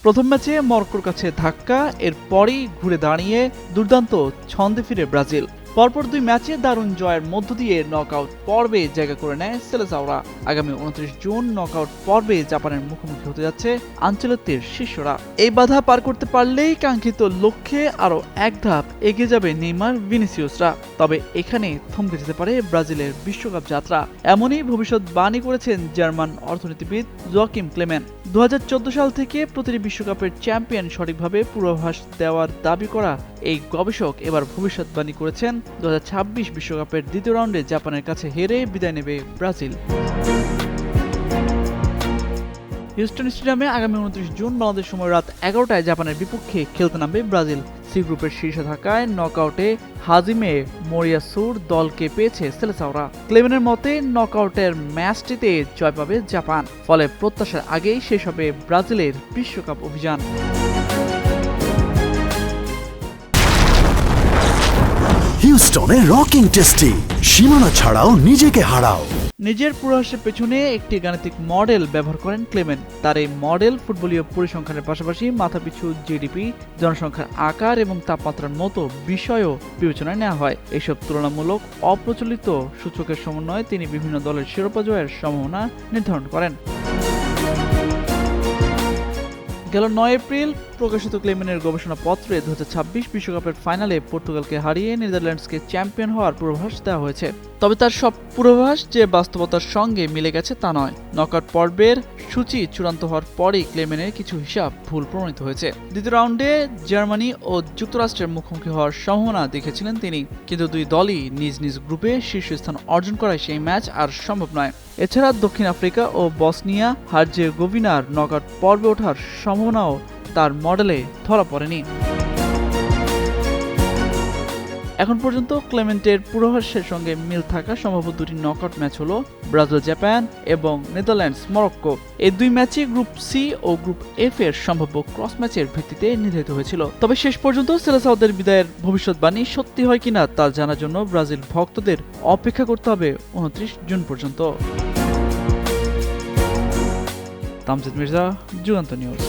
প্রথম ম্যাচে মরক্কোর কাছে ধাক্কা, এরপরই ঘুরে দাঁড়িয়ে দুর্দান্ত ছন্দে ফিরে ব্রাজিল। পরপর 2 ম্যাচে দারুণ জয়ের মধ্য দিয়ে নকআউট পর্বে জায়গা করে নেয় সেলেসাওরা। আগামী 29 জুন নকআউট পর্বে জাপানের মুখোমুখি হতে যাচ্ছে আঞ্চলিকের শিষ্যরা। এই বাধা পার করতে পারলেই কাঙ্ক্ষিত লক্ষ্যে আরও এক ধাপ এগিয়ে যাবে নেইমার, ভিনিসিয়াসরা। তবে এখানে থমকে যেতে পারে ব্রাজিলের বিশ্বকাপ যাত্রা, এমনই ভবিষ্যৎবাণী করেছেন জার্মান অর্থনীতিবিদ জোয়াকিম ক্লেমেন। 2014 সাল থেকে প্রতিটি বিশ্বকাপের চ্যাম্পিয়ন সঠিকভাবে পূর্বাভাস দেওয়ার দাবি করা এই গবেষক এবার ভবিষ্যৎবাণী করেছেন 2026 বিশ্বকাপের দ্বিতীয় রাউন্ডে জাপানের কাছে হেরে বিদায় নেবে ব্রাজিল। হিউস্টন স্টেডিয়ামে আগামী 29 জুন বাংলাদেশ সময় রাত 11টায় জাপানের বিপক্ষে খেলতে নামবে ব্রাজিল। সি গ্রুপের শীর্ষে থাকায় নকআউটে হাজিমে মোরিয়াসুর দলকে পেয়েছে সেলেসাওরা। ক্লেমেনের মতে নকআউটের ম্যাচটিতে জয় পাবে জাপান, ফলে প্রত্যাশার আগেই শেষ হবে ব্রাজিলের বিশ্বকাপ অভিযান। হিউস্টনে রকিং টেস্টি, সীমানা ছাড়াও নিজেকে হারাও। নিজের পূর্বাভাসের পেছনে একটি গাণিতিক মডেল ব্যবহার করেন ক্লেমেন। তার এই মডেল ফুটবলীয় পরিসংখ্যানের পাশাপাশি মাথাপিছু জিডিপি, জনসংখ্যার আকার এবং তাপমাত্রার মতো বিষয়ও বিবেচনায় নেওয়া হয়। এসব তুলনামূলক অপ্রচলিত সূচকের সমন্বয়ে তিনি বিভিন্ন দলের শিরোপা জয়ের সম্ভাবনা নির্ধারণ করেন। গেল 9 এপ্রিল প্রকাশিত ক্লেমেনের গবেষণাপত্রে 2026 বিশ্বকাপের ফাইনালে পর্তুগালকে হারিয়ে নেদারল্যান্ডসকে চ্যাম্পিয়ন হওয়ার পূর্বাভাস দেওয়া হয়েছে। তবে তার সব পূর্বাভাস যে বাস্তবতার সঙ্গে মিলে গেছে তা নয়। নকআউট পর্বের সূচি চূড়ান্ত হওয়ার পরেই ক্লেমেনের কিছু হিসাব ভুল প্রমাণিত হয়েছে। দ্বিতীয় রাউন্ডে জার্মানি ও যুক্তরাষ্ট্রের মুখোমুখি হওয়ার সম্ভাবনা দেখেছিলেন তিনি, কিন্তু 2 দলই নিজ নিজ গ্রুপে শীর্ষস্থান অর্জন করায় সেই ম্যাচ আর সম্ভব নয়। এছাড়া দক্ষিণ আফ্রিকা ও বসনিয়া হার্জেগোভিনার নকআউট পর্বে ওঠার সম্ভাবনাও তার মডেলে ধরা পড়েনি। এখন পর্যন্ত ক্লেমেন্টের পূর্বাভাসের সঙ্গে মিল থাকা সম্ভাব্য 2টি নকআউট ম্যাচ হলো ব্রাজিল জাপান এবং নেদারল্যান্ডস মরক্কো। এই 2 ম্যাচই গ্রুপ সি ও গ্রুপ এফ এর সম্ভাব্য ক্রস ম্যাচের ভিত্তিতে নির্ধারিত হয়েছিল। তবে শেষ পর্যন্ত সেলেসাওদের বিদায়ের ভবিষ্যৎবাণী সত্যি হয় কিনা তা জানার জন্য ব্রাজিল ভক্তদের অপেক্ষা করতে হবে 29 জুন পর্যন্ত। তামজিদ মির্জা, যুগান্তর নিউজ।